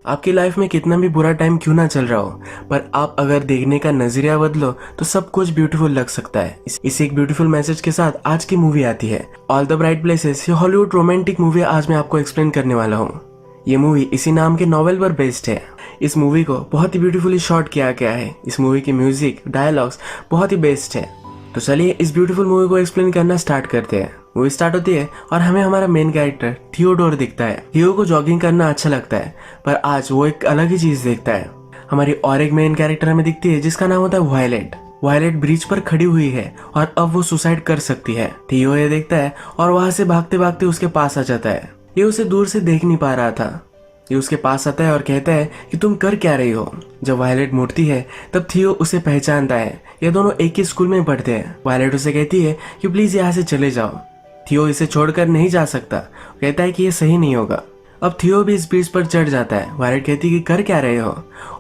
आपकी लाइफ में कितना भी बुरा टाइम क्यों ना चल रहा हो, पर आप अगर देखने का नजरिया बदलो तो सब कुछ ब्यूटीफुल लग सकता है। इस एक ब्यूटीफुल मैसेज के साथ आज की मूवी आती है ऑल द ब्राइट प्लेसेस। ये हॉलीवुड रोमांटिक मूवी आज मैं आपको एक्सप्लेन करने वाला हूँ। ये मूवी इसी नाम के नॉवेल पर बेस्ड है। इस मूवी को बहुत ही ब्यूटीफुली शॉट किया गया है। इस मूवी की म्यूजिक डायलॉग्स बहुत ही बेस्ट है। तो चलिए इस ब्यूटीफुल मूवी को एक्सप्लेन करना स्टार्ट करते हैं। मूवी स्टार्ट होती है और हमें हमारा मेन कैरेक्टर थियोडोर दिखता है। थियो को जॉगिंग करना अच्छा लगता है, पर आज वो एक अलग ही चीज देखता है। हमारी और एक मेन कैरेक्टर हमें दिखती है जिसका नाम होता है वायलेट। वायलेट ब्रिज पर खड़ी हुई है और अब वो सुसाइड कर सकती है। थियो ये देखता है और वहां से भागते भागते उसके पास आ जाता है। ये उसे दूर से देख नहीं पा रहा था। ये उसके पास आता है और कहता है कि तुम कर क्या रही हो। जब वायलेट मुड़ती है तब थियो उसे पहचानता है। ये दोनों एक ही स्कूल में पढ़ते हैं। वायलेट उसे कहती है कि प्लीज यहाँ से चले जाओ। थियो इसे छोड़कर नहीं जा सकता। कहता है कि ये सही नहीं होगा। अब थियो भी इस ब्रिज पर चढ़ जाता है। वायलेट कहती है कि कर क्या रहे हो,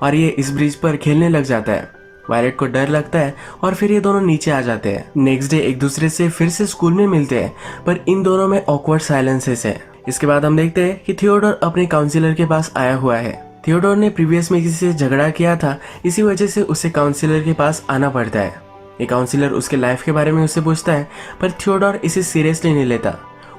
और ये इस ब्रिज पर खेलने लग जाता है। वायलेट को डर लगता है और फिर ये दोनों नीचे आ जाते हैं। नेक्स्ट डे एक दूसरे से फिर से स्कूल में मिलते हैं, पर इन दोनों में ऑकवर्ड साइलेंसेस है। इसके बाद हम देखते हैं कि थियोडोर अपने काउंसिलर के पास आया हुआ है। थियोडोर ने प्रीवियस में किसी से झगड़ा किया था, इसी वजह से उसे काउंसिलर के पास आना पड़ता है। ये काउंसिलर उसके लाइफ के बारे में उससे पूछता है, पर थियोडोर इसे सीरियसली नहीं लेता।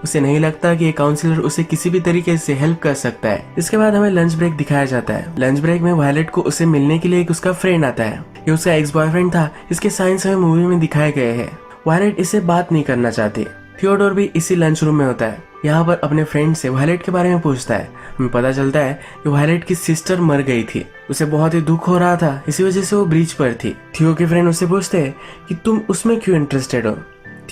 उसे नहीं लगता कि ये काउंसिलर उसे किसी भी तरीके से हेल्प कर सकता है। इसके बाद हमें लंच ब्रेक दिखाया जाता है। लंच ब्रेक में वायलेट को उसे मिलने के लिए एक उसका फ्रेंड आता है। ये उसका एक्स बॉयफ्रेंड था। इसके साइंस हमें मूवी में दिखाए गए हैं। वायलेट इसे बात नहीं करना चाहती। थियोडोर भी इसी लंच रूम में होता है। यहाँ पर अपने फ्रेंड से वायलेट के बारे में पूछता है। हमें पता चलता है कि वायलेट की सिस्टर मर गई थी। उसे बहुत ही दुख हो रहा था, इसी वजह से वो ब्रिज पर थी। थियो के फ्रेंड उससे पूछते हैं कि तुम उसमें क्यों इंटरेस्टेड हो।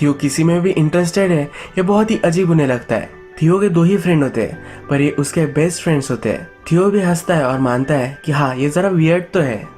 थियो किसी में भी इंटरेस्टेड है, ये बहुत ही अजीब उन्हें लगता है। थियो के दो ही फ्रेंड होते हैं, पर ये उसके बेस्ट फ्रेंड्स होते हैं। थियो भी हंसता है और मानता है कि हाँ ये जरा वियर्ड तो है।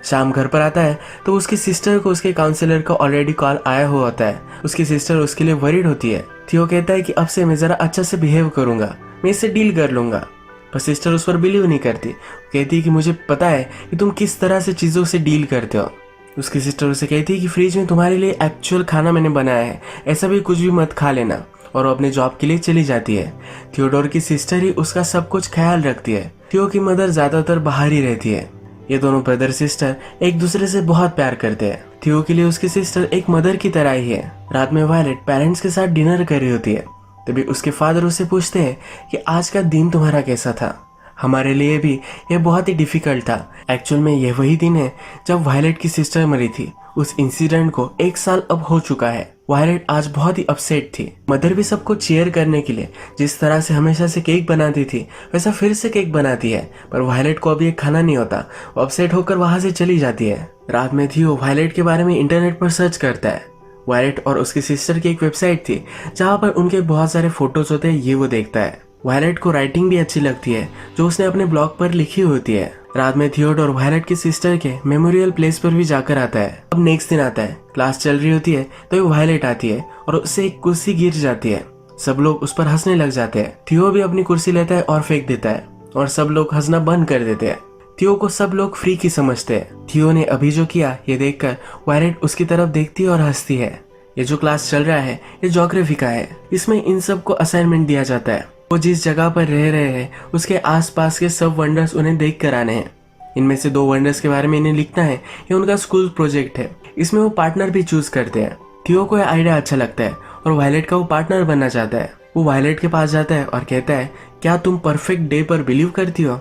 शाम घर पर आता है तो उसकी सिस्टर को उसके काउंसलर का ऑलरेडी कॉल आया हुआ होता है। उसकी सिस्टर उसके लिए वरीड होती है। थियो कहता है कि अब से मैं जरा अच्छा से बिहेव करूंगा, मैं इससे डील कर लूंगा। पर सिस्टर उस पर बिलीव नहीं करती। कहती है कि मुझे पता है कि तुम किस तरह से चीजों से डील करते हो। उसकी सिस्टर उसे कहती है कि फ्रिज में तुम्हारे लिए एक्चुअल खाना मैंने बनाया है, ऐसा भी कुछ भी मत खा लेना। और वो अपने जॉब के लिए चली जाती है। थियोडोर की सिस्टर ही उसका सब कुछ ख्याल रखती है। थियो की मदर ज्यादातर बाहर ही रहती है। ये दोनों ब्रदर सिस्टर एक दूसरे से बहुत प्यार करते हैं। थियो के लिए उसकी सिस्टर एक मदर की तरह ही है। रात में वायलेट पेरेंट्स के साथ डिनर कर रही होती है, तभी उसके फादर उसे पूछते हैं कि आज का दिन तुम्हारा कैसा था। हमारे लिए भी ये बहुत ही डिफिकल्ट था। एक्चुअल में ये वही दिन है जब वायलेट की सिस्टर मरी थी। उस इंसिडेंट को 1 साल अब हो चुका है। वायलेट आज बहुत ही अपसेट थी। मदर भी सबको चीयर करने के लिए जिस तरह से हमेशा से केक बनाती थी वैसा फिर से केक बनाती है, पर वायलेट को अभी ये खाना नहीं होता। वो अपसेट होकर वहां से चली जाती है। रात में थियो वायलेट के बारे में इंटरनेट पर सर्च करता है। वायलेट और उसकी सिस्टर की एक वेबसाइट थी जहाँ पर उनके बहुत सारे फोटोज होते हैं, ये वो देखता है। वायलेट को राइटिंग भी अच्छी लगती है जो उसने अपने ब्लॉग पर लिखी होती है। रात में थियोडोर वायलेट की सिस्टर के मेमोरियल प्लेस पर भी जाकर आता है। अब नेक्स्ट दिन आता है, क्लास चल रही होती है तो वायलेट आती है और उससे एक कुर्सी गिर जाती है। सब लोग उस पर हंसने लग जाते हैं। थियो भी अपनी कुर्सी लेता है और फेंक देता है और सब लोग हंसना बंद कर देते हैं। थियो को सब लोग फ्री की समझते हैं। थियो ने अभी जो किया ये देखकर वायलेट उसकी तरफ देखती है और हंसती है। ये जो क्लास चल रहा है ये ज्योग्राफी का है। इसमें इन सब को असाइनमेंट दिया जाता है। वो जिस जगह पर रह रहे हैं उसके आसपास के सब वंडर्स उन्हें देख कर आने हैं। इनमें से 2 वंडर्स के बारे में इन्हें लिखना है। ये उनका स्कूल प्रोजेक्ट है। इसमें वो पार्टनर भी चूज करते हैं। थियो को यह आइडिया अच्छा लगता है और वायलेट का वो पार्टनर बनना चाहता है। वो वायलेट के पास जाता है और कहता है क्या तुम परफेक्ट डे पर बिलीव करती हो।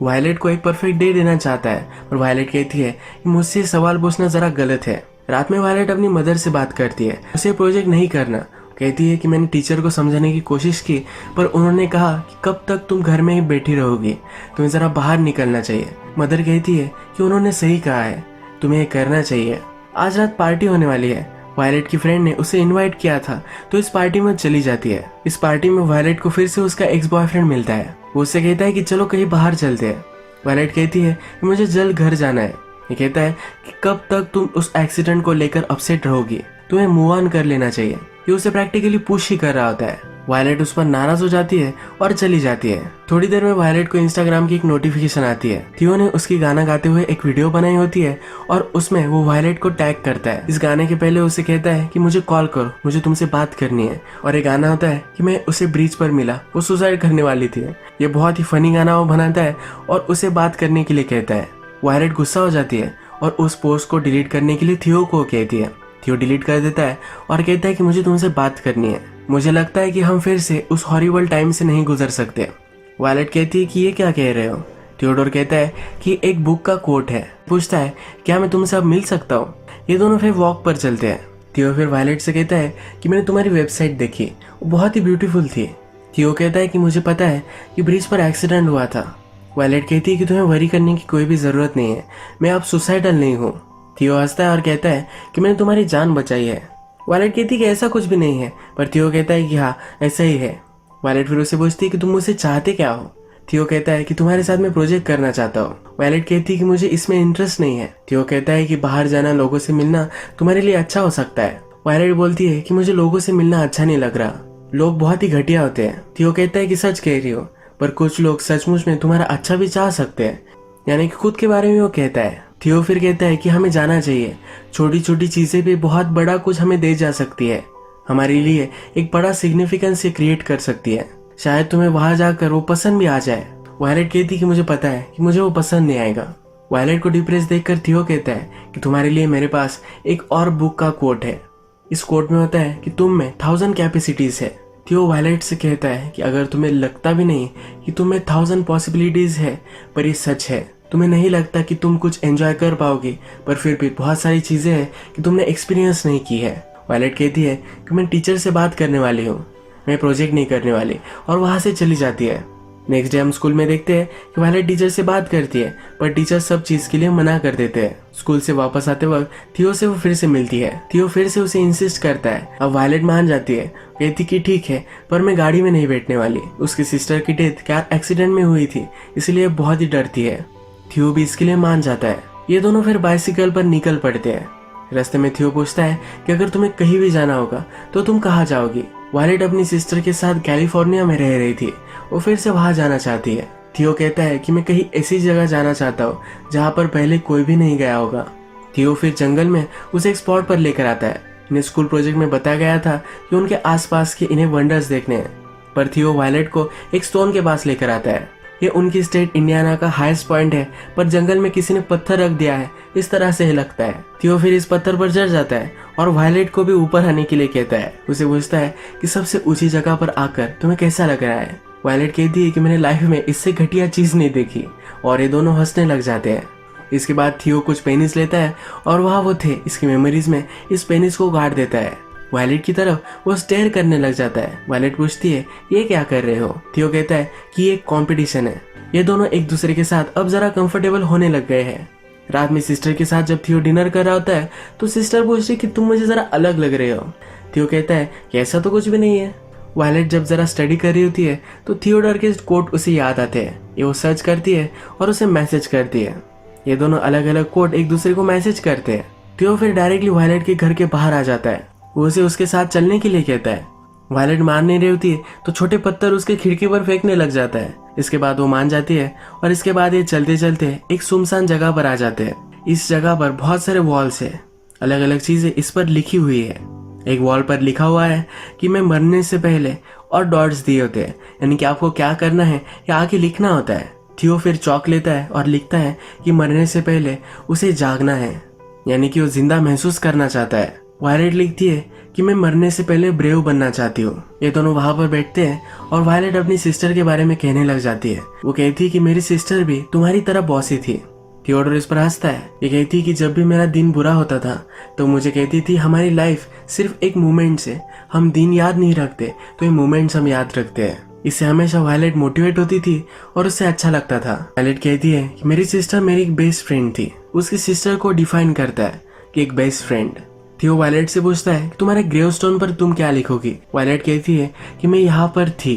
वायलेट को एक परफेक्ट डे देना चाहता है, पर वायलेट कहती है कि मुझसे सवाल पूछना जरा गलत है। रात में वायलेट अपनी मदर से बात करती है। उसे प्रोजेक्ट नहीं करना। कहती है कि मैंने टीचर को समझाने की कोशिश की, पर उन्होंने कहा कि कब तक तुम घर में ही बैठी रहोगी, तुम्हें जरा बाहर निकलना चाहिए। मदर कहती है कि उन्होंने सही कहा है, तुम्हें ये करना चाहिए। आज रात पार्टी होने वाली है। वायलेट की फ्रेंड ने उसे इनवाइट किया था तो इस पार्टी में चली जाती है। इस पार्टी में वायलेट को फिर से उसका एक्स बॉयफ्रेंड मिलता है। वो उससे कहता है कि चलो कहीं बाहर चलते हैं। वायलेट कहती है कि मुझे जल्द घर जाना है। ये कहता है कि कब तक तुम उस एक्सीडेंट को लेकर अपसेट रहोगी, तुम्हें मूव ऑन कर लेना चाहिए। ये उसे प्रैक्टिकली पुश ही कर रहा होता है। वायलेट उस पर नाराज हो जाती है और चली जाती है। थोड़ी देर में वायलेट को इंस्टाग्राम की एक नोटिफिकेशन आती है। थियो ने उसकी गाना गाते हुए एक वीडियो बनाई होती है और उसमें वो वायलेट को टैग करता है। इस गाने के पहले उसे कहता है कि मुझे कॉल करो, मुझे तुमसे बात करनी है। और ये गाना होता है कि मैं उसे ब्रिज पर मिला, वो सुसाइड करने वाली थी। ये बहुत ही फनी गाना वो बनाता है और उसे बात करने के लिए कहता है। वायलेट गुस्सा हो जाती है और उस पोस्ट को डिलीट करने के लिए थियो को कहती है। थियो डिलीट कर देता है और कहता है कि मुझे तुमसे बात करनी है। मुझे लगता है कि हम फिर से उस हॉरिबल टाइम से नहीं गुजर सकते। वायलेट कहती है कि ये क्या कह रहे हो। थियोडोर कहता है कि एक बुक का कोट है। पूछता है क्या मैं तुमसे अब मिल सकता हूँ। ये दोनों फिर वॉक पर चलते हैं। थियो फिर वायलेट से कहता है कि मैंने तुम्हारी वेबसाइट देखी, वो बहुत ही ब्यूटीफुल थी। थियो कहता है कि मुझे पता है कि ब्रिज पर एक्सीडेंट हुआ था। वायलेट कहती है कि तुम्हें वरी करने की कोई भी ज़रूरत नहीं है, मैं अब सुसाइडल नहीं हूँ। थियो हंसता है और कहता है कि मैंने तुम्हारी जान बचाई है। वायलेट कहती है कि ऐसा कुछ भी नहीं है, पर थियो कहता है कि हाँ ऐसा ही है। वायलेट फिर उससे पूछती है कि तुम मुझसे चाहते क्या हो। थियो कहता है कि तुम्हारे साथ मैं प्रोजेक्ट करना चाहता हूँ। वायलेट कहती है कि मुझे इसमें इंटरेस्ट नहीं है। थियो कहता है कि बाहर जाना, लोगों से मिलना तुम्हारे लिए अच्छा हो सकता है। वायलेट बोलती है कि मुझे लोगों से मिलना अच्छा नहीं लग रहा, लोग बहुत ही घटिया होते हैं। थियो कहता है कि सच कह रही हो, पर कुछ लोग सचमुच में तुम्हारा अच्छा भी चाह सकते हैं। यानी कि खुद के बारे में वो कहता है। थियो फिर कहता है कि हमें जाना चाहिए, छोटी छोटी चीजें भी बहुत बड़ा कुछ हमें दे जा सकती है, हमारे लिए एक बड़ा सिग्निफिकेंस क्रिएट कर सकती है। शायद तुम्हें वहां जाकर वो पसंद भी आ जाए। वायलेट कहती कि मुझे पता है कि मुझे वो पसंद नहीं आएगा। वायलेट को डिप्रेस देखकर थियो कहता है कि तुम्हारे लिए मेरे पास एक और बुक का कोट है। इस कोट में होता है कि तुम में 1000 कैपेसिटीज है। थियो वायलेट से कहता है कि अगर तुम्हें लगता भी नहीं कि तुम्हें 1000 पॉसिबिलिटीज है, पर ये सच है। तुम्हें नहीं लगता कि तुम कुछ एंजॉय कर पाओगे, पर फिर भी बहुत सारी चीजें हैं कि तुमने एक्सपीरियंस नहीं की है। वायलेट कहती है कि मैं टीचर से बात करने वाली हूँ, मैं प्रोजेक्ट नहीं करने वाली, और वहां से चली जाती है। नेक्स्ट डे हम स्कूल में देखते हैं कि वायलेट टीचर से बात करती है, पर टीचर सब चीज के लिए मना कर देते हैं। स्कूल से वापस आते वक्त थियो से वो फिर से मिलती है। थियो फिर से उसे इंसिस्ट करता है। अब वायलेट मान जाती है, कहती कि ठीक है, पर मैं गाड़ी में नहीं बैठने वाली। उसकी सिस्टर की डेथ कार एक्सीडेंट में हुई थी, इसलिए बहुत ही डरती है। थियो भी इसके लिए मान जाता है। ये दोनों फिर बाइसिकल पर निकल पड़ते हैं। रास्ते में थियो पूछता है कि अगर तुम्हें कहीं भी जाना होगा तो तुम कहाँ जाओगी। वायलेट अपनी सिस्टर के साथ कैलिफोर्निया में रह रही थी, वो फिर से वहां जाना चाहती है। थियो कहता है कि मैं कहीं ऐसी जगह जाना चाहता हूँ जहाँ पर पहले कोई भी नहीं गया होगा। थियो फिर जंगल में उसे एक स्पॉट पर लेकर आता है। इन्हें स्कूल प्रोजेक्ट में बताया गया था कि उनके आसपास के इन्हें वंडर्स देखने हैं, पर थियो वायलेट को एक स्टोन के पास लेकर आता है। ये उनकी स्टेट इंडियाना का हाईएस्ट पॉइंट है, पर जंगल में किसी ने पत्थर रख दिया है, इस तरह से लगता है। थियो फिर इस पत्थर पर चढ़ जाता है और वायलेट को भी ऊपर आने के लिए कहता है। उसे पूछता है कि सबसे ऊंची जगह पर आकर तुम्हें कैसा लग रहा है। वायलेट कहती है कि मैंने लाइफ में इससे घटिया चीज नहीं देखी, और ये दोनों हंसने लग जाते हैं। इसके बाद थियो कुछ पेनिस लेता है और वहाँ वो थे इसकी मेमोरीज में इस पेनिस को गाड़ देता है। वायलेट की तरफ वो स्टेयर करने लग जाता है। वायलेट पूछती है ये क्या कर रहे हो। थियो कहता है कि ये एक कॉम्पिटिशन है। ये दोनों एक दूसरे के साथ अब जरा कंफर्टेबल होने लग गए हैं। रात में सिस्टर के साथ जब थियो डिनर कर रहा होता है तो सिस्टर पूछती है कि तुम मुझे जरा अलग लग रहे हो। थियो कहता है कि ऐसा तो कुछ भी नहीं है। वायलेट जब जरा स्टडी कर रही होती है तो थियोडोर के कोट उसे याद आते हैं। ये वो सर्च करती है और उसे मैसेज करती है। ये दोनों अलग अलग कोट एक दूसरे को मैसेज करते हैं। थियो फिर डायरेक्टली वायलेट के घर के बाहर आ जाता है। वो उसे उसके साथ चलने के लिए कहता है। वायलेट मान नहीं रही होती है तो छोटे पत्थर उसके खिड़की पर फेंकने लग जाता है। इसके बाद वो मान जाती है और इसके बाद ये चलते चलते एक सुनसान जगह पर आ जाते हैं। इस जगह पर बहुत सारे वॉल्स है, अलग अलग चीजें इस पर लिखी हुई है। एक वॉल पर लिखा हुआ है कि मैं मरने से पहले, और डॉट्स दिए होते हैं, यानी कि आपको क्या करना है या आगे लिखना होता है। थियो फिर चौक लेता है और लिखता है कि मरने से पहले उसे जागना है, यानी कि वो जिंदा महसूस करना चाहता है। वायलेट लिखती है कि मैं मरने से पहले ब्रेव बनना चाहती हूँ। ये दोनों वहां पर बैठते हैं और वायलेट अपनी सिस्टर के बारे में कहने लग जाती है। वो कहती है कि मेरी सिस्टर भी तुम्हारी तरह बॉसी थी। थियोडोर इस पर हंसता है। ये कहती है कि जब भी मेरा दिन बुरा होता था तो मुझे कहती थी हमारी लाइफ सिर्फ एक मोमेंट है, हम दिन याद नहीं रखते तो ये मोमेंट्स हम याद रखते हैं। इससे हमेशा वायलेट मोटिवेट होती थी और उससे अच्छा लगता था। वायलेट कहती है कि मेरी सिस्टर मेरी एक बेस्ट फ्रेंड थी। उसकी सिस्टर को डिफाइन करता है कि एक बेस्ट फ्रेंड। थियो वायलेट से पूछता है कि तुम्हारे ग्रेवस्टोन पर तुम क्या लिखोगी। वायलेट कहती है कि मैं यहाँ पर थी,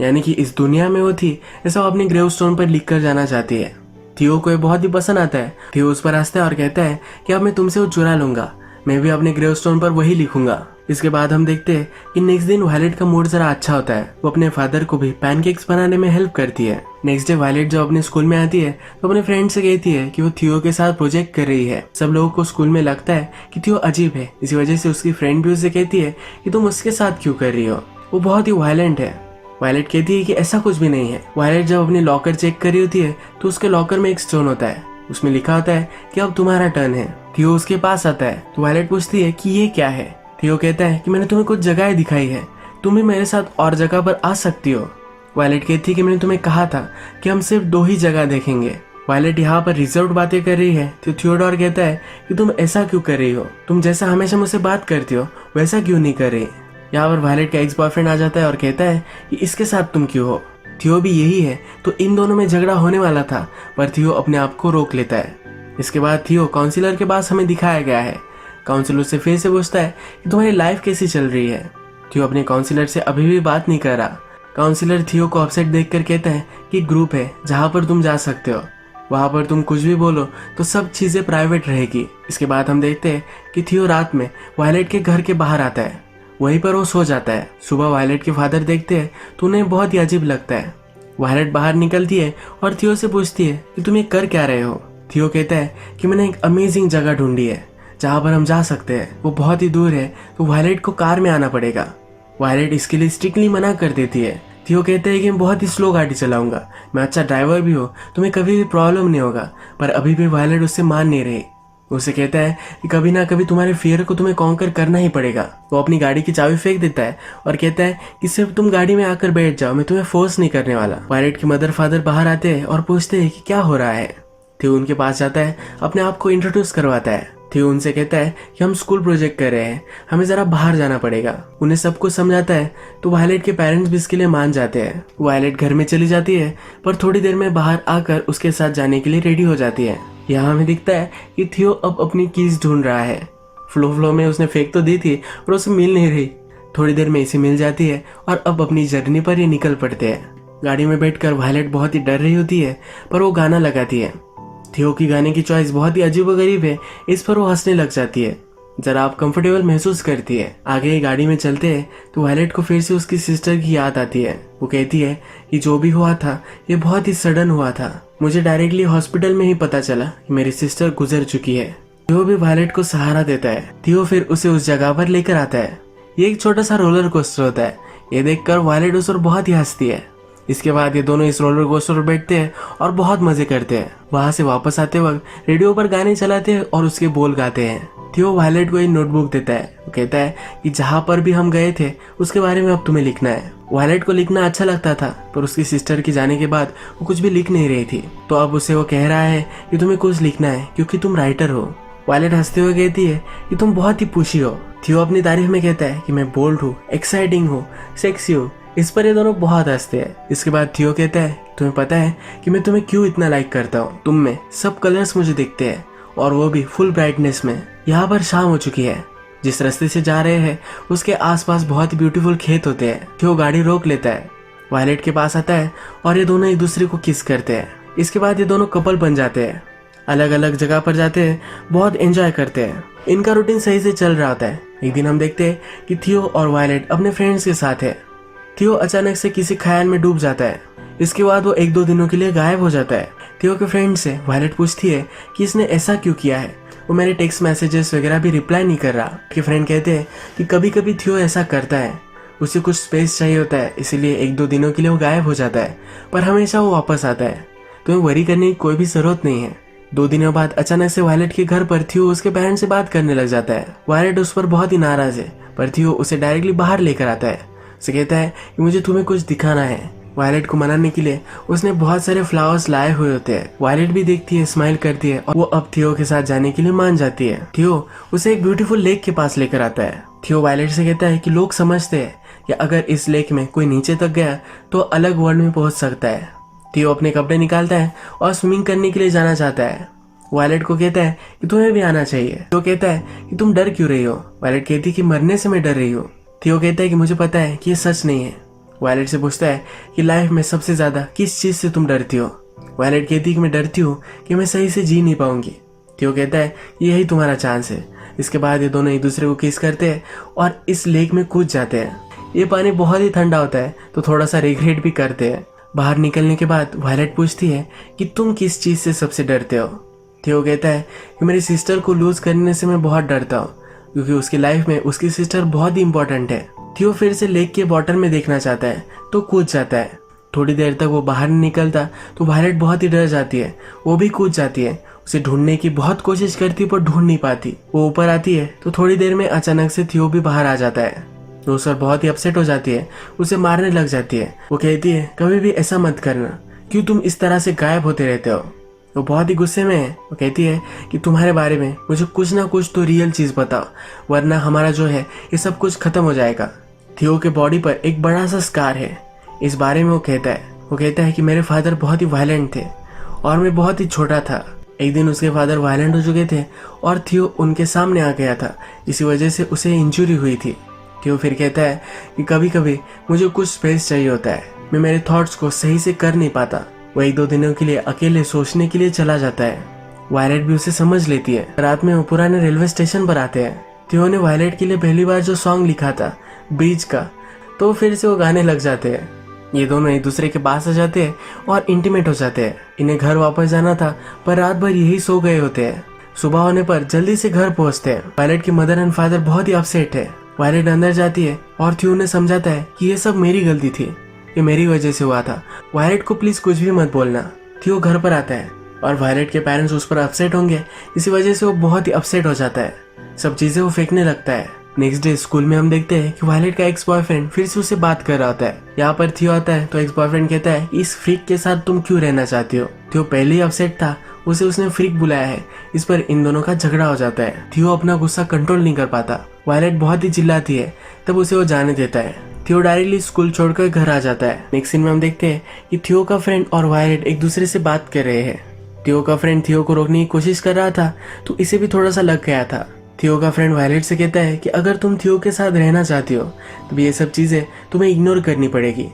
यानी कि इस दुनिया में वो थी, ऐसा वो अपने ग्रेवस्टोन पर लिख कर जाना चाहती है। थियो को ये बहुत ही पसंद आता है। थियो उस पर हंसता है और कहता है कि अब मैं तुमसे वो चुरा लूंगा, मैं भी अपने ग्रेवस्टोन पर वही लिखूंगा। इसके बाद हम देखते हैं कि नेक्स्ट दिन वायलेट का मूड जरा अच्छा होता है। वो अपने फादर को भी पैनकेक्स बनाने में हेल्प करती है। नेक्स्ट डे वायलेट जब अपने स्कूल में आती है तो अपने फ्रेंड से कहती है कि वो थियो के साथ प्रोजेक्ट कर रही है। सब लोगों को स्कूल में लगता है कि थियो अजीब है, इसी वजह से उसकी फ्रेंड भी उसे कहती है कि तुम उसके साथ क्यों कर रही हो, वो बहुत ही वायलेंट है। वायलेट कहती है कि ऐसा कुछ भी नहीं है। वायलेट जब अपनी लॉकर चेक कर रही होती है तो उसके लॉकर में एक स्टोन होता है, उसमें लिखा होता है कि अब तुम्हारा टर्न है। थियो उसके पास आता है तो वायलेट पूछती है कि ये क्या है। थियो कहता है कि मैंने तुम्हें कुछ जगहें दिखाई है, तुम भी मेरे साथ और जगह पर आ सकती हो। वायलेट कहती है कि मैंने तुम्हें कहा था कि हम सिर्फ 2 ही जगह देखेंगे। वायलेट यहाँ पर रिजर्व बातें कर रही है तो थियोडोर कहता है कि तुम ऐसा क्यों कर रही हो, तुम जैसा हमेशा मुझसे बात करती हो वैसा क्यों नहीं कर रही। यहाँ पर वायलेट का एक्स बॉयफ्रेंड आ जाता है और कहता है कि इसके साथ तुम क्यों हो। थियो भी यही है तो इन दोनों में झगड़ा होने वाला था, पर थियो अपने आप को रोक लेता है। इसके बाद थियो काउंसिलर के पास हमें दिखाया गया है। काउंसिलर से फिर से पूछता है कि तुम्हारी लाइफ कैसी चल रही है। थियो अपने काउंसिलर से अभी भी बात नहीं कर रहा। काउंसिलर थियो को अपसेट देखकर कहता है कि ग्रुप है जहाँ पर तुम जा सकते हो, वहां पर तुम कुछ भी बोलो तो सब चीजें प्राइवेट रहेगी। इसके बाद हम देखते हैं कि थियो रात में वायलेट के घर के बाहर आता है, वहीं पर वो सो जाता है। सुबह वायलेट के फादर देखते हैं तो उन्हें बहुत ही अजीब लगता है। वायलेट बाहर निकलती है और थियो से पूछती है कि तुम ये कर क्या रहे हो। थियो कहता है कि मैंने एक अमेजिंग जगह ढूंढी है जहाँ पर हम जा सकते हैं, वो बहुत ही दूर है तो वायलेट को कार में आना पड़ेगा। वायलेट इसके लिए स्ट्रिक्टली मना कर देती है। थियो कहते हैं कि मैं बहुत ही स्लो गाड़ी चलाऊंगा, मैं अच्छा ड्राइवर भी हूँ, तुम्हें कभी भी प्रॉब्लम नहीं होगा। पर अभी भी वायलेट उससे मान नहीं रही। उसे कहता है कि कभी ना कभी तुम्हारे फियर को तुम्हें कॉन्कर करना ही पड़ेगा। वो अपनी गाड़ी की चाबी फेंक देता है और कहता है कि सिर्फ तुम गाड़ी में आकर बैठ जाओ, मैं तुम्हें फोर्स नहीं करने वाला। वायलेट के मदर फादर बाहर आते हैं और पूछते हैं कि क्या हो रहा है। थियो उनके पास जाता है, अपने आप को इंट्रोड्यूस करवाता है। थियो उनसे कहता है कि हम स्कूल प्रोजेक्ट कर रहे हैं, हमें जरा बाहर जाना पड़ेगा। उन्हें सब कुछ समझाता है तो वायलेट के पेरेंट्स भी इसके लिए मान जाते हैं। वायलेट घर में चली जाती है पर थोड़ी देर में बाहर आकर उसके साथ जाने के लिए रेडी हो जाती है। यहाँ हमें दिखता है कि थियो अब अपनी कीज ढूंढ रहा है। फ्लो में उसने फेंक तो दी थी पर उसे मिल नहीं रही। थोड़ी देर में इसे मिल जाती है और अब अपनी जर्नी पर ये निकल पड़ते हैं। गाड़ी में बैठकर वायलेट बहुत ही डर रही होती है पर वो गाना लगाती है। थियो की गाने की चॉइस बहुत ही अजीबोगरीब है, इस पर वो हंसने लग जाती है। जरा आप कंफर्टेबल महसूस करती है। आगे गाड़ी में चलते हैं तो वायलेट को फिर से उसकी सिस्टर की याद आती है। वो कहती है कि जो भी हुआ था ये बहुत ही सडन हुआ था, मुझे डायरेक्टली हॉस्पिटल में ही पता चला कि मेरी सिस्टर गुजर चुकी है। थियो भी वायलेट को सहारा देता है। थियो फिर उसे उस जगह पर लेकर आता है। ये एक छोटा सा रोलर कोस्टर होता है। ये देखकर वायलेट उस पर बहुत ही हंसती है। इसके बाद ये दोनों इस रोलर कोस्टर पर बैठते हैं और बहुत मजे करते हैं। वहां से वापस आते वक्त रेडियो पर गाने चलाते हैं और उसके बोल गाते हैं। थियो वायलेट को एक नोटबुक देता है। वो कहता है कि जहाँ पर भी हम गए थे उसके बारे में अब तुम्हें लिखना है। वायलेट को लिखना अच्छा लगता था पर उसकी सिस्टर के जाने के बाद वो कुछ भी लिख नहीं रही थी, तो अब उसे वो कह रहा है कि तुम्हें कुछ लिखना है क्योंकि तुम राइटर हो। वायलेट हंसते हुए कहती है कि तुम बहुत ही पुशी हो। थियो अपनी तारीफ में कहता है कि मैं बोल्ड हूँ, एक्साइटिंग हूँ, सेक्सी हूँ। इस पर ये दोनों बहुत हंसते हैं। इसके बाद थियो कहता है तुम्हें पता है कि मैं तुम्हें क्यों इतना लाइक करता हूँ, तुम में सब कलर्स मुझे दिखते हैं और वो भी फुल ब्राइटनेस में। यहाँ पर शाम हो चुकी है। जिस रास्ते से जा रहे हैं उसके आसपास बहुत ही ब्यूटीफुल खेत होते हैं। थियो गाड़ी रोक लेता है, वायलेट के पास आता है और ये दोनों एक दूसरे को किस करते हैं। इसके बाद ये दोनों कपल बन जाते हैं, अलग अलग जगह पर जाते हैं, बहुत एंजॉय करते हैं। इनका रूटीन सही से चल रहा होता है। एक दिन हम देखते हैं कि थियो और वायलेट अपने फ्रेंड्स के साथ है। थियो अचानक से किसी ख्याल में डूब जाता है। इसके बाद वो 1-2 दिनों के लिए गायब हो जाता है। थियो के फ्रेंड से वायलेट पूछती है कि इसने ऐसा क्यों किया है, वो मेरे टेक्स्ट मैसेजेस वगैरह भी रिप्लाई नहीं कर रहा। के फ्रेंड कहते हैं कि कभी कभी थियो ऐसा करता है, उसे कुछ स्पेस चाहिए होता है, इसीलिए 1-2 दिनों के लिए वो गायब हो जाता है, पर हमेशा वो वापस आता है। तुम्हें वरी करने की कोई भी जरूरत नहीं है। 2 दिनों बाद अचानक से वायलेट के घर पर थियो उसके पेरेंट्स से बात करने लग जाता है। वायलेट उस पर बहुत ही नाराज है पर थियो उसे डायरेक्टली बाहर लेकर आता है। उसे कहता है कि मुझे तुम्हें कुछ दिखाना है। वायलेट को मनाने के लिए उसने बहुत सारे फ्लावर्स लाए हुए होते हैं। वायलेट भी देखती है, स्माइल करती है और वो अब थियो के साथ जाने के लिए मान जाती है। थियो उसे एक ब्यूटीफुल लेक के पास लेकर आता है। थियो वायलेट से कहता है कि लोग समझते हैं कि अगर इस लेक में कोई नीचे तक गया तो अलग वर्ल्ड में पहुंच सकता है। थियो अपने कपड़े निकालता है और स्विमिंग करने के लिए जाना चाहता है। वायलेट को कहता है कि तुम्हें भी आना चाहिए। थियो कहता है कि तुम डर क्यों रही हो। वायलेट कहती है कि मरने से मैं डर रही हूँ। थियो कहता है कि मुझे पता है कि ये सच नहीं है। वायलेट से पूछता है कि लाइफ में सबसे ज्यादा किस चीज से तुम डरती हो। वायलेट कहती है कि मैं डरती हूँ कि मैं सही से जी नहीं पाऊंगी। थियो कहता है कि यही तुम्हारा चांस है। इसके बाद ये दोनों एक दूसरे को किस करते हैं और इस लेक में कूद जाते हैं। ये पानी बहुत ही ठंडा होता है तो थोड़ा सा रिग्रेट भी करते हैं। बाहर निकलने के बाद वायलेट पूछती है कि तुम किस चीज से सबसे डरते हो। थियो कहता है कि मेरी सिस्टर को लूज करने से मैं बहुत डरता हूँ। क्योंकि उसकी लाइफ में उसकी सिस्टर बहुत ही इंपॉर्टेंट है। थियो फिर से लेक के बॉटल में देखना चाहता है तो कूद जाता है। थोड़ी देर तक वो बाहर नहीं निकलता तो वायलेट बहुत ही डर जाती है, वो भी कूद जाती है। उसे ढूंढने की बहुत कोशिश करती है पर ढूंढ नहीं पाती। वो ऊपर आती है तो थोड़ी देर में अचानक से थियो भी बाहर आ जाता है। तो उस पर बहुत ही अपसेट हो जाती है, उसे मारने लग जाती है। वो कहती है कभी भी ऐसा मत करना, क्यों तुम इस तरह से गायब होते रहते हो। वो बहुत ही गुस्से में है। वो कहती है कि तुम्हारे बारे में मुझे कुछ ना कुछ तो रियल चीज बताओ, वरना हमारा जो है ये सब कुछ खत्म हो जाएगा। थियो के बॉडी पर एक बड़ा सा स्कार है। इस बारे में वो कहता है कि मेरे फादर बहुत ही वायलेंट थे और मैं बहुत ही छोटा था। एक दिन उसके फादर वायलेंट हो चुके थे और थियो उनके सामने आ गया था, इसी वजह से उसे इंजरी हुई थी। थियो फिर कहता है कि कभी कभी मुझे कुछ स्पेस चाहिए होता है, मैं मेरे थॉट्स को सही से कर नहीं पाता। वो 1-2 दिनों के लिए अकेले सोचने के लिए चला जाता है। वायलेट भी उसे समझ लेती है। रात में वो पुराने रेलवे स्टेशन पर आते हैं। थियो ने वायलेट के लिए पहली बार जो सॉन्ग लिखा था ब्रिज का, तो फिर से वो गाने लग जाते हैं। ये दोनों एक दूसरे के पास आ जाते हैं और इंटीमेट हो जाते हैं। इन्हें घर वापस जाना था पर रात भर यही सो गए होते हैं। सुबह होने पर जल्दी से घर पहुंचते हैं। वायलेट की मदर एंड फादर बहुत ही अपसेट है। वायलेट अंदर जाती है और थियो ने समझाता है कि ये सब मेरी गलती थी, ये मेरी वजह से हुआ था, वायलेट को प्लीज कुछ भी मत बोलना। थियो घर पर आता है और वायलेट के पेरेंट्स उस पर अपसेट होंगे, इसी वजह से वो बहुत ही अपसेट हो जाता है। सब चीजें वो फेंकने लगता है। नेक्स्ट डे स्कूल में हम देखते हैं कि वायलेट का एक्स बॉयफ्रेंड फिर से उसे बात कर रहा होता है। यहाँ पर थियो आता है तो एक्स बॉयफ्रेंड कहता है इस फ्रीक के साथ तुम क्यों रहना चाहती हो। थियो पहले ही अपसेट था, उसे उसने फ्रीक बुलाया है। इस पर इन दोनों का झगड़ा हो जाता है। थियो अपना गुस्सा कंट्रोल नहीं कर पाता। वायलेट बहुत ही चिल्लाती है, तब उसे वो जाने देता है। थियो डायरेक्टली स्कूल छोड़कर घर आ जाता है। नेक्स्ट सीन में हम देखते हैं कि थियो का फ्रेंड और वायलेट एक दूसरे से बात कर रहे हैं। थियो का फ्रेंड थियो को रोकने की कोशिश कर रहा था तो इसे भी थोड़ा सा लग गया था। थियो का फ्रेंड वायलेट से कहता है कि अगर तुम थियो के साथ रहना चाहती हो तो ये सब चीजें तुम्हें इग्नोर करनी पड़ेगी।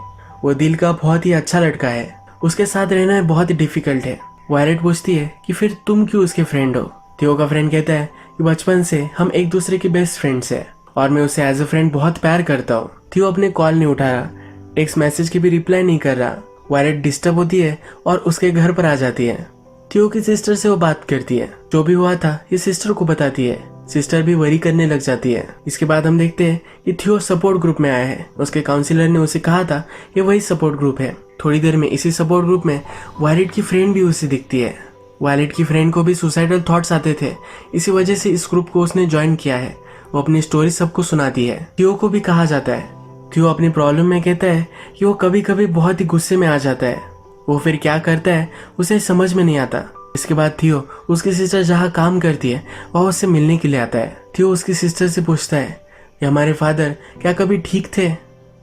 वो दिल का बहुत ही अच्छा लड़का है, उसके साथ रहना बहुत ही डिफिकल्ट है। वायलेट पूछती है कि फिर तुम क्यों उसके फ्रेंड हो। थियो का फ्रेंड कहता है कि बचपन से हम एक दूसरे के बेस्ट फ्रेंड्स हैं और मैं उसे एज अ फ्रेंड बहुत प्यार करता हूँ। थियो अपने कॉल नहीं उठा रहा, टेक्स्ट मैसेज की भी रिप्लाई नहीं कर रहा। वायलेट डिस्टर्ब होती है और उसके घर पर आ जाती है। थियो की सिस्टर से वो बात करती है, जो भी हुआ था ये सिस्टर को बताती है। सिस्टर भी वरी करने लग जाती है। इसके बाद हम देखते हैं कि थियो सपोर्ट ग्रुप में आया है। उसके काउंसिलर ने उसे कहा था कि वही सपोर्ट ग्रुप है। थोड़ी देर में इसी सपोर्ट ग्रुप में वायलेट की फ्रेंड भी उसे दिखती है। वायलेट की फ्रेंड को भी सुसाइडल थॉट्स आते थे, इसी वजह से इस ग्रुप को उसने ज्वाइन किया है। वो अपनी स्टोरी सबको सुनाती है। थियो को भी कहा जाता है। थियो अपनी प्रॉब्लम में कहता है कि वो कभी कभी बहुत ही गुस्से में आ जाता है। वो फिर क्या करता है उसे समझ में नहीं आता। इसके बाद थियो उसकी सिस्टर जहाँ काम करती है वहाँ उससे मिलने के लिए आता है। थियो उसकी सिस्टर से पूछता है कि हमारे फादर क्या कभी ठीक थे,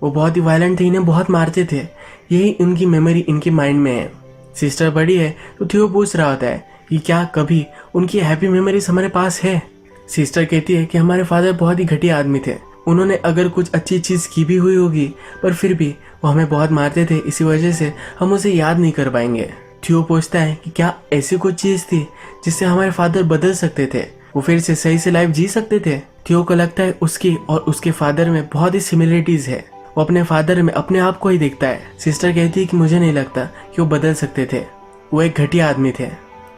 वो बहुत ही वायलेंट थे, इन्हें बहुत मारते थे, यही उनकी मेमोरी इनके माइंड में है। सिस्टर बड़ी है तो थियो पूछ रहा होता है कि क्या कभी उनकी हैप्पी मेमोरीज हमारे पास है। सिस्टर कहती है कि हमारे फादर बहुत ही घटिया आदमी थे, उन्होंने अगर कुछ अच्छी चीज की भी हुई होगी पर फिर भी वो हमें बहुत मारते थे, इसी वजह से हम उसे याद नहीं कर पाएंगे। थियो पूछता है कि क्या ऐसी कुछ चीज थी जिससे हमारे फादर बदल सकते थे, वो फिर से सही से लाइफ जी सकते थे। थियो को लगता है उसकी और उसके फादर में बहुत ही सिमिलरिटीज है, वो अपने फादर में अपने आप को ही देखता है। सिस्टर कहती है कि मुझे नहीं लगता कि वो बदल सकते थे, वो एक घटिया आदमी थे।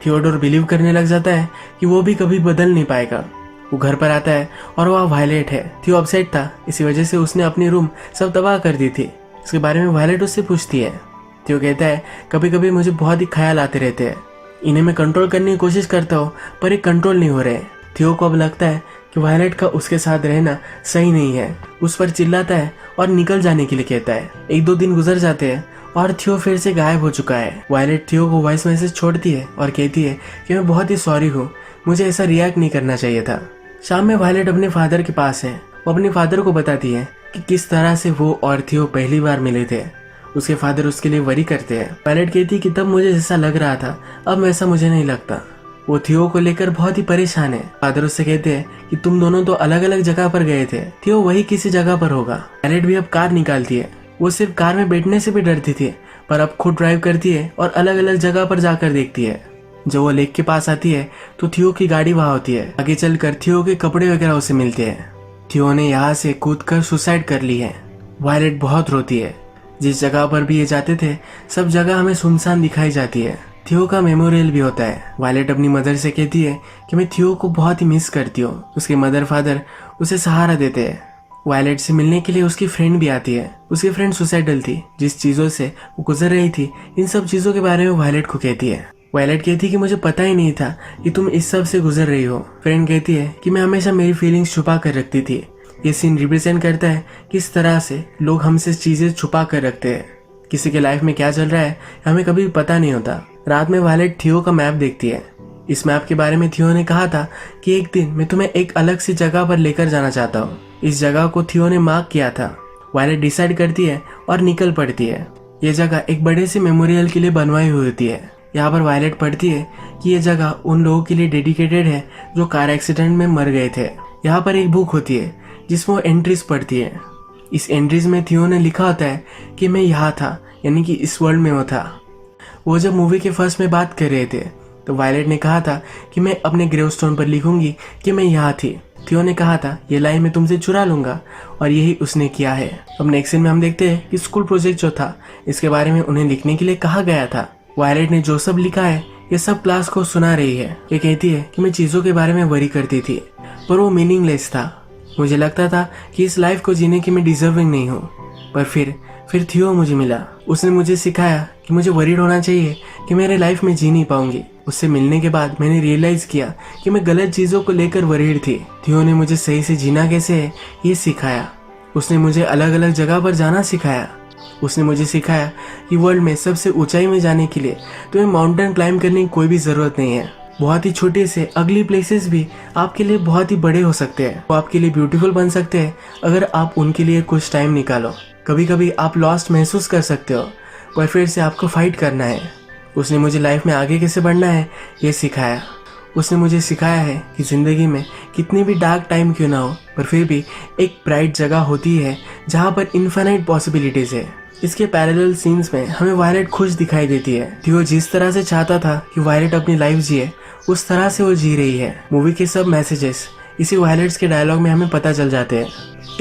थियोडोर बिलीव करने लग जाता है कि वो भी कभी बदल नहीं पाएगा। वो घर पर आता है और वह वायलेट है। थियो अपसेट था, इसी वजह से उसने अपनी रूम सब तबाह कर दी थी। इसके बारे में वायलेट उससे पूछती है। थियो कहता है कभी कभी मुझे बहुत ही ख्याल आते रहते हैं, इन्हें मैं कंट्रोल करने की कोशिश करता हूँ पर ये कंट्रोल नहीं हो रहे। थियो को अब लगता है कि वायलेट का उसके साथ रहना सही नहीं है, उस पर चिल्लाता है और निकल जाने के लिए कहता है। 1-2 दिन गुजर जाते हैं और थियो फिर से गायब हो चुका है। वायलेट थियो को वॉइस मैसेज छोड़ती है और कहती है कि मैं बहुत ही सॉरी हूँ, मुझे ऐसा रिएक्ट नहीं करना चाहिए था। शाम में वायलेट अपने फादर के पास है। वो अपने फादर को बताती है कि किस तरह से वो और थियो पहली बार मिले थे। उसके फादर उसके लिए वरी करते हैं। वायलेट कहती है कि तब मुझे जैसा लग रहा था अब वैसा मुझे नहीं लगता। वो थियो को लेकर बहुत ही परेशान है। फादर उससे कहते हैं कि तुम दोनों तो अलग अलग जगह पर गए थे, थियो वही किसी जगह पर होगा। वायलेट भी अब कार निकालती है। वो सिर्फ कार में बैठने से भी डरती थी पर अब खुद ड्राइव करती है और अलग अलग जगह पर जाकर देखती है। जब वो लेक के पास आती है तो थियो की गाड़ी वहां होती है। आगे चलकर थियो के कपड़े वगैरह उसे मिलते हैं। थियो ने यहाँ से कूदकर सुसाइड कर ली है। वायलेट बहुत रोती है। जिस जगह पर भी ये जाते थे सब जगह हमें सुनसान दिखाई जाती है। थियो का मेमोरियल भी होता है। वायलेट अपनी मदर से कहती है कि मैं थियो को बहुत ही मिस करती हूँ। उसके मदर फादर उसे सहारा देते हैं। वायलेट से मिलने के लिए उसकी फ्रेंड भी आती है। उसकी फ्रेंड सुसाइडल थी। जिस चीजों से वो गुजर रही थी, इन सब चीजों के बारे में वायलेट को कहती है। वायलेट कहती है कि मुझे पता ही नहीं था कि तुम इस सब से गुजर रही हो। फ्रेंड कहती है कि मैं हमेशा मेरी फीलिंग्स छुपा कर रखती थी। ये सीन रिप्रेजेंट करता है किस तरह से लोग हमसे चीजें छुपा कर रखते हैं। किसी के लाइफ में क्या चल रहा है हमें कभी पता नहीं होता। रात में वायलेट थियो का मैप देखती है। इस मैप के बारे में थियो ने कहा था कि एक दिन मैं तुम्हें एक अलग सी जगह पर लेकर जाना चाहता हूँ। इस जगह को थियो ने मार्क किया था। वायलेट डिसाइड करती है और निकल पड़ती है। ये जगह एक बड़े से मेमोरियल के लिए बनवाई हुई होती है। यहाँ पर वायलेट पढ़ती है कि ये जगह उन लोगों के लिए डेडिकेटेड है जो कार एक्सीडेंट में मर गए थे। यहाँ पर एक बुक होती है जिसमें वो एंट्रीज पढ़ती है। इस एंट्रीज में थियो ने लिखा होता है कि मैं यहाँ था, यानी कि इस वर्ल्ड में वो था। वो जब मूवी के फर्स्ट में बात कर रहे थे तो वायलेट ने कहा था कि मैं अपने ग्रेवस्टोन पर लिखूंगी कि मैं यहाँ थी। थियो ने कहा था ये लाइन मैं तुमसे चुरा लूंगा, और यही उसने किया है। अब नेक्स्ट सीन में हम देखते हैं कि स्कूल प्रोजेक्ट जो था इसके बारे में उन्हें लिखने के लिए कहा गया था। वायलेट ने जो सब लिखा है ये सब क्लास को सुना रही है। ये कहती है कि मैं चीजों के बारे में वरी करती थी पर वो मीनिंगलेस था। मुझे लगता था कि इस लाइफ को जीने की मैं डिजर्विंग नहीं हूँ, पर फिर थियो मुझे मिला। उसने मुझे सिखाया कि मुझे वरीड होना चाहिए कि मेरे लाइफ में जी नहीं पाऊंगी। उससे मिलने के बाद मैंने रियलाइज किया कि मैं गलत चीजों को लेकर वरीड थी। थियो ने मुझे सही से जीना कैसे है ये सिखाया। उसने मुझे अलग अलग जगह पर जाना सिखाया। उसने मुझे सिखाया कि वर्ल्ड में सबसे ऊंचाई में जाने के लिए तुम्हें माउंटेन क्लाइंब करने की कोई भी जरूरत नहीं है। बहुत ही छोटे से अगली प्लेसेस भी आपके लिए बहुत ही बड़े हो सकते हैं। वो आपके लिए ब्यूटीफुल बन सकते हैं अगर आप उनके लिए कुछ टाइम निकालो। कभी कभी आप लॉस्ट महसूस कर सकते हो, पर फिर से आपको फाइट करना है। उसने मुझे लाइफ में आगे कैसे बढ़ना है ये सिखाया। उसने मुझे सिखाया है कि जिंदगी में कितनी भी डार्क टाइम क्यों ना हो, पर फिर भी एक ब्राइट जगह होती है जहाँ पर इन्फिनिट पॉसिबिलिटीज है। इसके पैरेलल सीन्स में हमें वायलेट खुश दिखाई देती है। थियो जिस तरह से चाहता था कि वायलेट अपनी लाइफ जिए, उस तरह से वो जी रही है। मूवी के सब मैसेजेस इसी वायलेट्स के डायलॉग में हमें पता चल जाते हैं।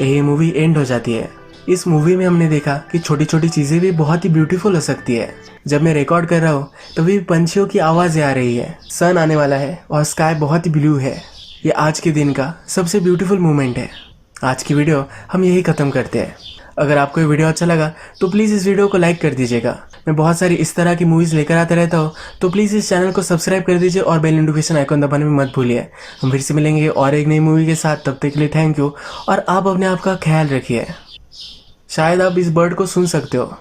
यही मूवी एंड हो जाती है। इस मूवी में हमने देखा कि छोटी छोटी चीजें भी बहुत ही ब्यूटीफुल हो सकती है। जब मैं रिकॉर्ड कर रहा हूँ तभी पंछियों की आवाजें आ रही है। सन आने वाला है और स्काई बहुत ही ब्लू है। ये आज के दिन का सबसे ब्यूटीफुल मोमेंट है। आज की वीडियो हम यही खत्म करते हैं। अगर आपको ये वीडियो अच्छा लगा तो प्लीज़ इस वीडियो को लाइक कर दीजिएगा। मैं बहुत सारी इस तरह की मूवीज़ लेकर आता रहता हूँ, तो प्लीज़ इस चैनल को सब्सक्राइब कर दीजिए और बेल नोटिफिकेशन आइकन दबाने में मत भूलिए। हम फिर से मिलेंगे और एक नई मूवी के साथ। तब तक के लिए थैंक यू, और आप अपने आप का ख्याल रखिए। शायद आप इस बर्ड को सुन सकते हो।